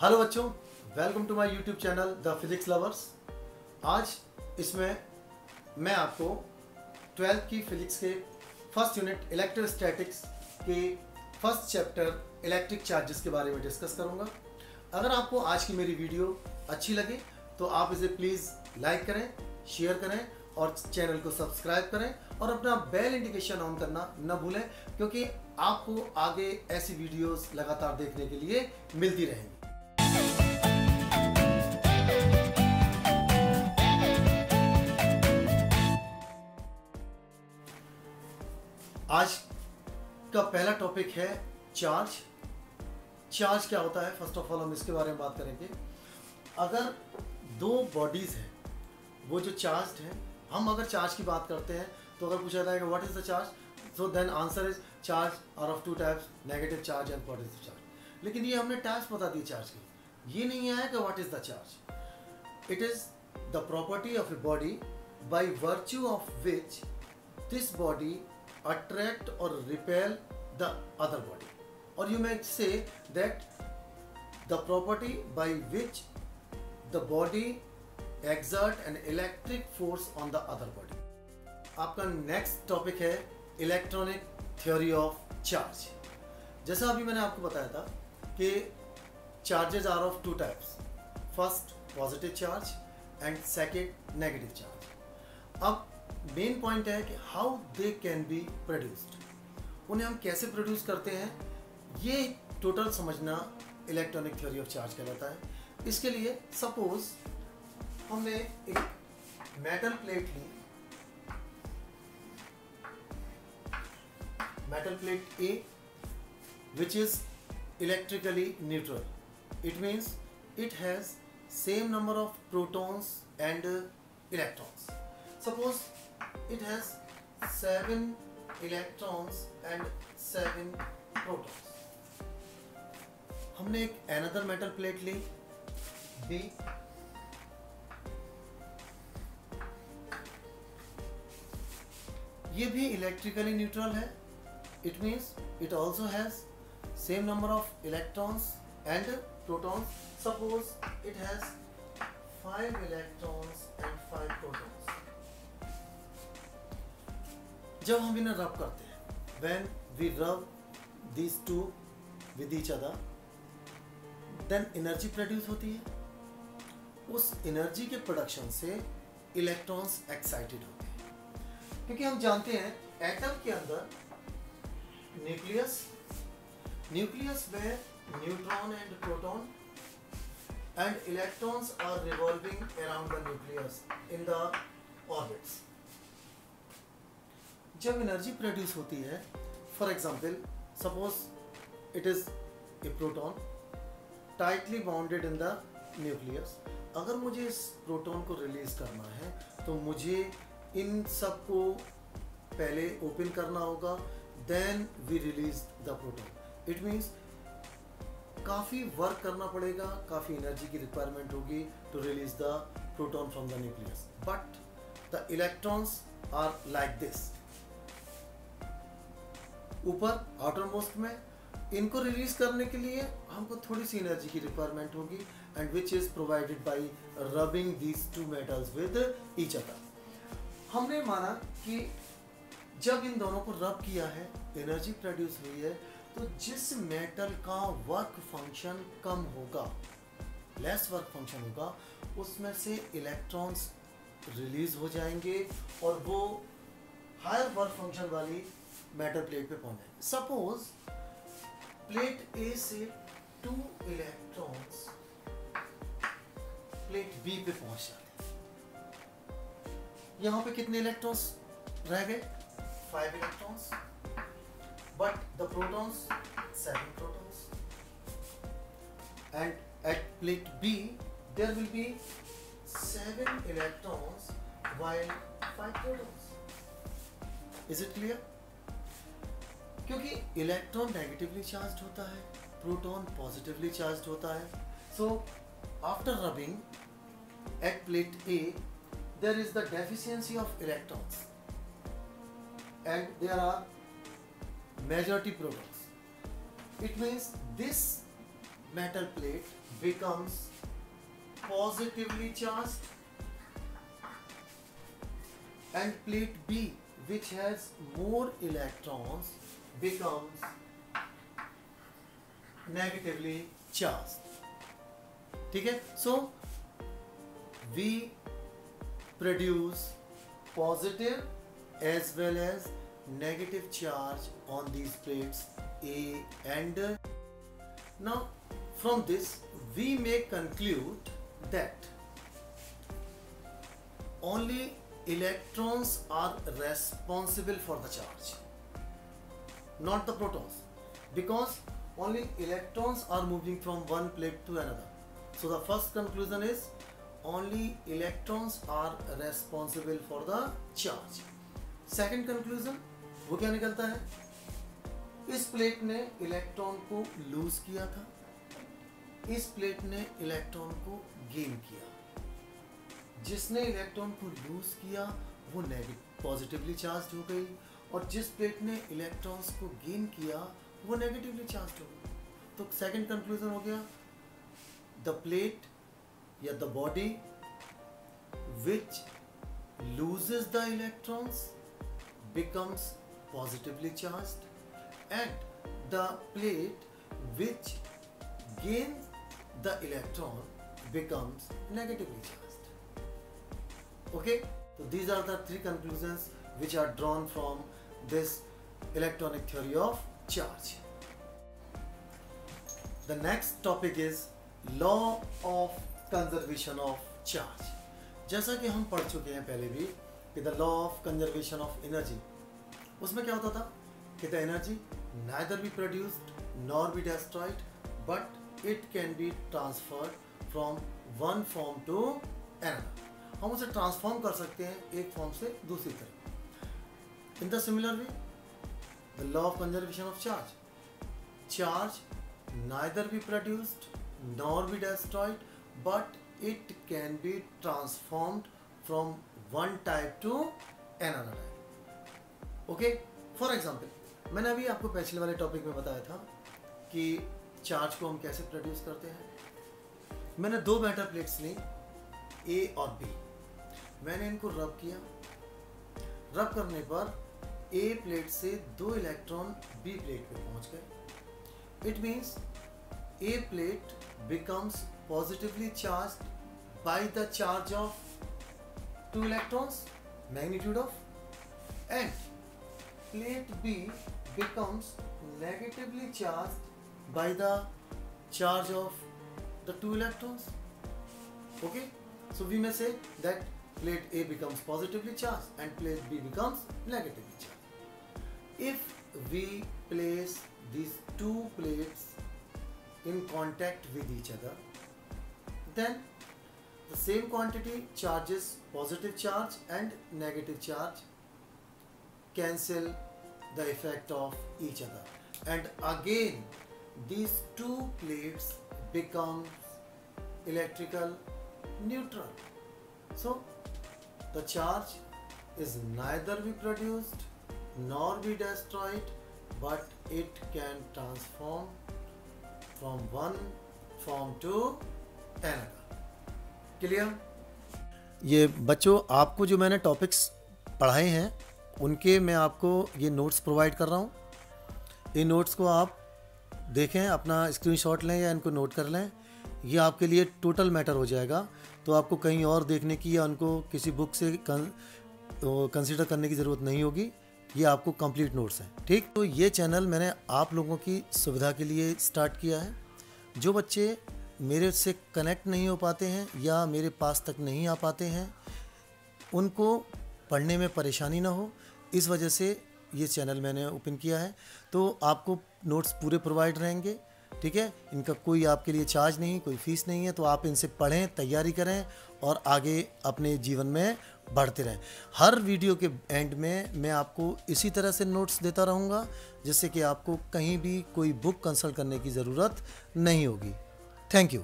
Hello बच्चों, welcome to my YouTube channel the physics lovers. आज इसमें मैं आपको 12th की फिजिक्स के फर्स्ट यूनिट इलेक्ट्रोस्टैटिक्स के फर्स्ट चैप्टर इलेक्ट्रिक चार्जेस के बारे में डिस्कस करूंगा। अगर आपको आज की मेरी वीडियो अच्छी लगे तो आप इसे प्लीज़ लाइक करें, शेयर करें और चैनल को सब्सक्राइब करें और अपना बेल इंडिकेशन ऑन करना न भूलें, क्योंकि आपको आगे ऐसी वीडियोस लगातार देखने के लिए मिलती रहेंगी। आज का पहला टॉपिक है चार्ज। चार्ज क्या होता है, फर्स्ट ऑफ ऑल हम इसके बारे में बात करेंगे। अगर दो बॉडीज हैं वो जो चार्ज्ड हैं, हम अगर चार्ज की बात करते हैं तो अगर पूछा जाएगा what is the charge, so then answer is charge are of two types, negative charge and positive charge. लेकिन ये हमने टाइप्स बता दी चार्ज की, ये नहीं आया कि what is the charge. It is the property of a body by virtue of which this body attract or repel the other body, or you may say that the property by which the body exert an electric force on the other body। आपका next topic है electronic theory of charge. जैसा अभी मैंने आपको बताया था कि charges are of two types, first positive charge and second negative charge. अब मेन पॉइंट है कि how they can be produced, उन्हें हम कैसे प्रोड्यूस करते हैं, ये टोटल समझना इलेक्ट्रॉनिक थ्योरी ऑफ चार्ज कहलाता है। इसके लिए सपोज हमने एक मेटल प्लेट ली, metal plate A which is electrically neutral, it means it has same number of protons and electrons. Suppose it has 7 electrons and 7 protons। हमने एक another metal plate ली B, ये भी electrically neutral है, it means it also has same number of electrons and protons। Suppose it has 5 electrons and 5 protons। जब हम इन्हें रब करते हैं, when we rub these two with each other, then energy produce होती है। उस एनर्जी के प्रोडक्शन से इलेक्ट्रॉन्स एक्साइटेड होते हैं, क्योंकि हम जानते हैं एटम के अंदर न्यूक्लियस में neutron and proton and electrons are revolving around the nucleus in the orbits. जब एनर्जी प्रोड्यूस होती है, for example suppose it is a proton tightly bounded in the nucleus. अगर मुझे इस प्रोटॉन को रिलीज करना है तो मुझे इन सब को पहले ओपन करना होगा, then we release the proton. It means काफ़ी वर्क करना पड़ेगा, काफ़ी एनर्जी की रिक्वायरमेंट होगी to release the proton from the nucleus. But the electrons are like this, ऊपर आउटर मोस्ट में। इनको रिलीज करने के लिए हमको थोड़ी सी एनर्जी की रिक्वायरमेंट होगी and which is provided by rubbing these two metals with each other. हमने माना कि जब इन दोनों को रब किया है, एनर्जी प्रोड्यूस हुई है, तो जिस मेटल का वर्क फंक्शन कम होगा, लेस वर्क फंक्शन होगा, उसमें से इलेक्ट्रॉन्स रिलीज हो जाएंगे और वो हायर वर्क फंक्शन वाली मेटल प्लेट पे पहुंच जाएंगे। सपोज प्लेट ए से 2 इलेक्ट्रॉन्स प्लेट बी पे पहुंच जाते हैं। यहां पे कितने इलेक्ट्रॉन्स रह गए? 5 electrons, but the protons 7 protons, and at plate B there will be 7 electrons while 5 protons। Is it clear? क्योंकि इलेक्ट्रॉन नेगेटिवली चार्ज होता है, प्रोटॉन पॉजिटिवली चार्ज होता है। So after rubbing at plate A there is the deficiency of electrons and there are majority protons. It means this metal plate becomes positively charged, and plate B, which has more electrons, becomes negatively charged. ठीक है? So we produce positive as well as negative charge on these plates A and now from this we may conclude that only electrons are responsible for the charge, not the protons, because only electrons are moving from one plate to another. So the first conclusion is only electrons are responsible for the charge. Second conclusion वो क्या निकलता है? इस plate ने electron को loose किया था, इस प्लेट ने इलेक्ट्रॉन को गेन किया। जिसने इलेक्ट्रॉन को लूज किया वो पॉजिटिवली चार्ज हो गई, और जिस प्लेट ने इलेक्ट्रॉन्स को गेन किया वो नेगेटिवली चार्ज हो गई। तो सेकंड कंक्लूजन हो गया, द प्लेट या the body which loses the electrons becomes positively charged, and the plate which gains the electron becomes negatively charged. Okay, so these are the three conclusions which are drawn from this electronic theory of charge. The next topic is law of conservation of charge. जैसा कि हम पढ़ चुके हैं पहले भी कि the law of conservation of energy, उसमें क्या होता था कि the energy neither be produced nor be destroyed but it can be transferred from one form to another. हम उसे ट्रांसफॉर्म कर सकते हैं एक फॉर्म से दूसरी तरफ। In the similar way the law of conservation of charge, charge neither be produced nor be destroyed but it can be transformed from one type to another type. Okay, for example, मैंने अभी आपको पिछले वाले topic में बताया था कि charge को हम कैसे प्रोड्यूस करते हैं। मैंने दो मेटल प्लेट्स ली A और B, मैंने इनको रब किया। रब करने पर A प्लेट से दो इलेक्ट्रॉन B प्लेट पे पहुंच गए। It means A plate becomes positively charged by the charge of two electrons, magnitude of, and plate B becomes negatively charged by the charge of the two electrons. Okay, so we may say that plate A becomes positively charged and plate B becomes negatively charged. If we place these two plates in contact with each other, then the same quantity charges, positive charge and negative charge, cancel the effect of each other, and again these two plates become electrical neutral. So the charge is neither be produced nor be destroyed, but it can transform from one form to another. Clear? ये बच्चों, आपको जो मैंने topics पढ़ाए हैं उनके मैं आपको ये नोट्स प्रोवाइड कर रहा हूँ। इन नोट्स को आप देखें, अपना स्क्रीनशॉट लें या इनको नोट कर लें। ये आपके लिए टोटल मैटर हो जाएगा, तो आपको कहीं और देखने की या उनको किसी बुक से कंसीडर करने की ज़रूरत नहीं होगी। ये आपको कंप्लीट नोट्स हैं, ठीक? तो ये चैनल मैंने आप लोगों की सुविधा के लिए स्टार्ट किया है। जो बच्चे मेरे से कनेक्ट नहीं हो पाते हैं या मेरे पास तक नहीं आ पाते हैं, उनको पढ़ने में परेशानी ना हो, इस वजह से ये चैनल मैंने ओपन किया है। तो आपको नोट्स पूरे प्रोवाइड रहेंगे, ठीक है? इनका कोई आपके लिए चार्ज नहीं, कोई फीस नहीं है। तो आप इनसे पढ़ें, तैयारी करें और आगे अपने जीवन में बढ़ते रहें। हर वीडियो के एंड में मैं आपको इसी तरह से नोट्स देता रहूँगा, जिससे कि आपको कहीं भी कोई बुक कंसल्ट करने की ज़रूरत नहीं होगी। Thank you.